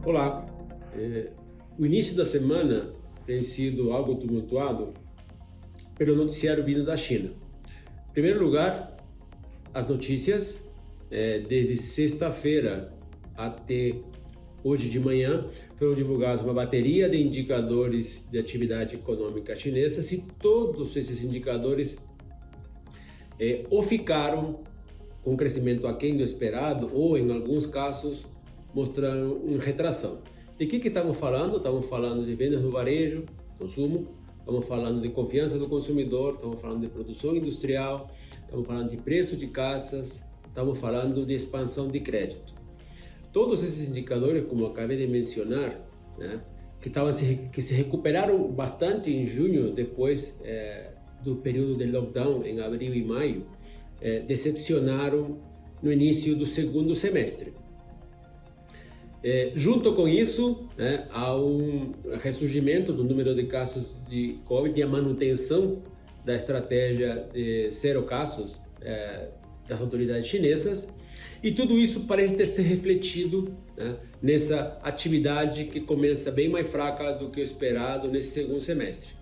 Olá, o início da semana tem sido algo tumultuado pelo noticiário vindo da China. Em primeiro lugar, as notícias, desde sexta-feira até hoje de manhã, foram divulgados uma bateria de indicadores de atividade econômica chinesa, se todos esses indicadores ou ficaram com crescimento aquém do esperado, ou em alguns casos mostrando uma retração. De que estamos falando? Estamos falando de vendas no varejo, consumo, estamos falando de confiança do consumidor, estamos falando de produção industrial, estamos falando de preço de casas, estamos falando de expansão de crédito. Todos esses indicadores, como eu acabei de mencionar, né, que se recuperaram bastante em junho, depois do período de lockdown em abril e maio, decepcionaram no início do segundo semestre. Junto com isso, há um ressurgimento do número de casos de Covid e a manutenção da estratégia de zero casos das autoridades chinesas, e tudo isso parece ter se refletido nessa atividade que começa bem mais fraca do que o esperado nesse segundo semestre.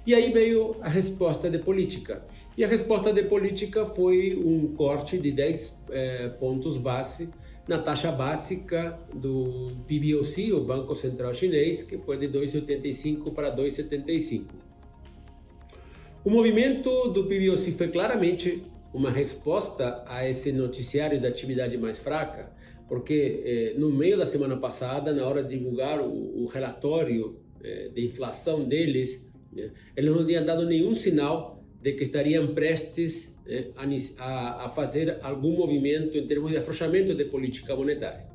E aí veio a resposta de política. E a resposta de política foi um corte de 10 pontos base na taxa básica do PBOC, o Banco Central Chinês, que foi de 2,85 para 2,75. O movimento do PBOC foi claramente uma resposta a esse noticiário da atividade mais fraca, porque no meio da semana passada, na hora de divulgar o relatório de inflação deles, eles não tinham dado nenhum sinal de que estariam prestes a fazer algum movimento em termos de afrouxamento de política monetária.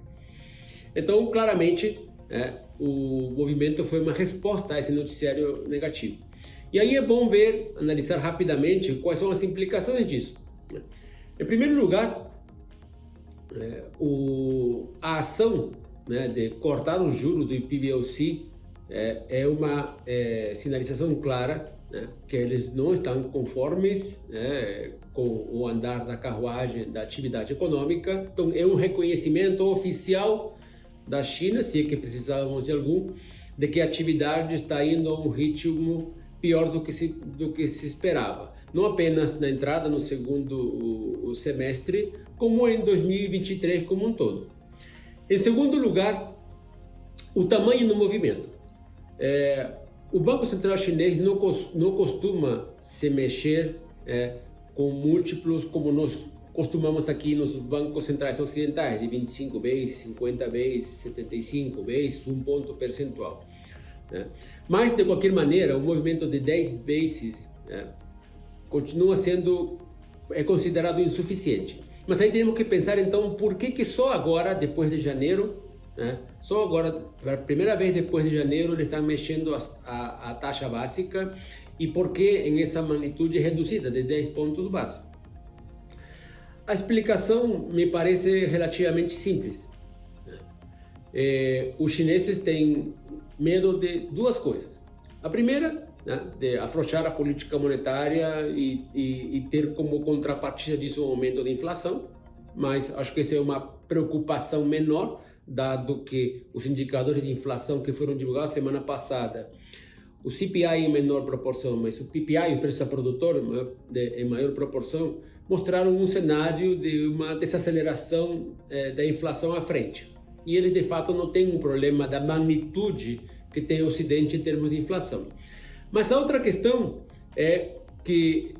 Então, claramente, o movimento foi uma resposta a esse noticiário negativo. E aí é bom analisar rapidamente quais são as implicações disso. Em primeiro lugar, a ação de cortar o juro do PBOC é uma sinalização clara que eles não estão conformes com o andar da carruagem da atividade econômica. Então, é um reconhecimento oficial da China, se é que precisávamos de algum, de que a atividade está indo a um ritmo pior do que se esperava. Não apenas na entrada no segundo semestre, como em 2023 como um todo. Em segundo lugar, o tamanho do movimento. O Banco Central Chinês não costuma se mexer com múltiplos como nós costumamos aqui nos bancos centrais ocidentais, de 25 vezes, 50 vezes, 75 vezes, um ponto percentual. Mas, de qualquer maneira, o movimento de 10 vezes continua sendo considerado insuficiente. Mas aí temos que pensar, então, por que só agora, depois de janeiro, só agora, pela primeira vez depois de janeiro, eles estão mexendo a taxa básica, e por que em essa magnitude reduzida de 10 pontos básicos? A explicação me parece relativamente simples. Os chineses têm medo de duas coisas. A primeira, de afrouxar a política monetária e ter como contrapartida disso um aumento da inflação, mas acho que essa é uma preocupação menor, dado que os indicadores de inflação que foram divulgados semana passada, o CPI em menor proporção, mas o PPI, o preço ao produtor, em maior proporção, mostraram um cenário de uma desaceleração da inflação à frente. E eles, de fato, não têm um problema da magnitude que tem o Ocidente em termos de inflação. Mas a outra questão é que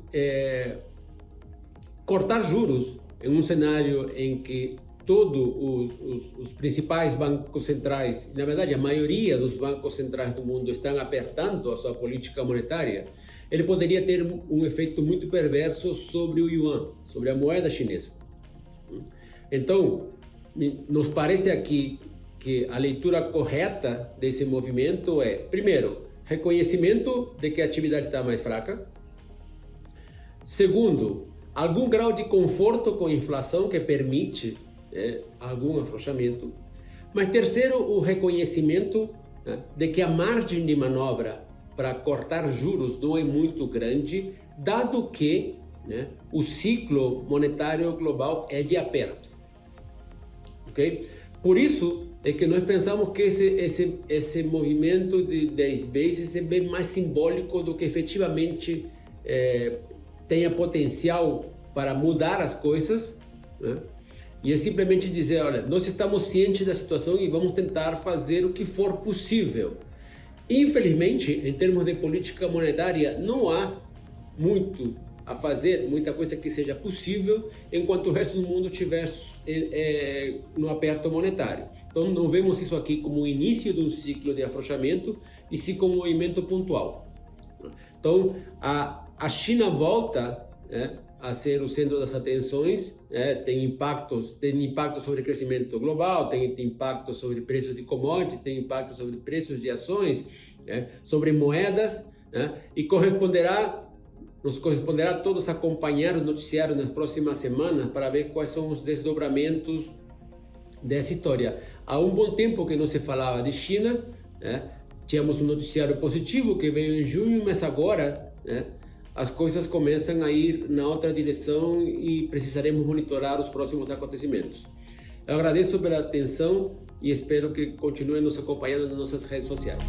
cortar juros em um cenário em que todos os principais bancos centrais, na verdade a maioria dos bancos centrais do mundo estão apertando a sua política monetária, ele poderia ter um efeito muito perverso sobre o yuan, sobre a moeda chinesa. Então, nos parece aqui que a leitura correta desse movimento é, primeiro, reconhecimento de que a atividade está mais fraca. Segundo, algum grau de conforto com a inflação que permite algum afrouxamento. Mas terceiro, o reconhecimento de que a margem de manobra para cortar juros não é muito grande, dado que o ciclo monetário global é de aperto. Okay? Por isso, é que nós pensamos que esse movimento de 10 vezes é bem mais simbólico do que efetivamente tenha potencial para mudar as coisas, né? E é simplesmente dizer, olha, nós estamos cientes da situação e vamos tentar fazer o que for possível. Infelizmente, em termos de política monetária, não há muito a fazer, muita coisa que seja possível, enquanto o resto do mundo estiver no aperto monetário. Então, não vemos isso aqui como o início de um ciclo de afrouxamento, e sim como um movimento pontual. Então, a China volta a ser o centro das atenções, tem impacto sobre o crescimento global, tem impacto sobre preços de commodities, tem impacto sobre preços de ações, sobre moedas, e nos corresponderá a todos acompanhar o noticiário nas próximas semanas para ver quais são os desdobramentos dessa história. Há um bom tempo que não se falava de China, tínhamos um noticiário positivo que veio em junho, mas agora as coisas começam a ir na outra direção e precisaremos monitorar os próximos acontecimentos. Eu agradeço pela atenção e espero que continuem nos acompanhando nas nossas redes sociais.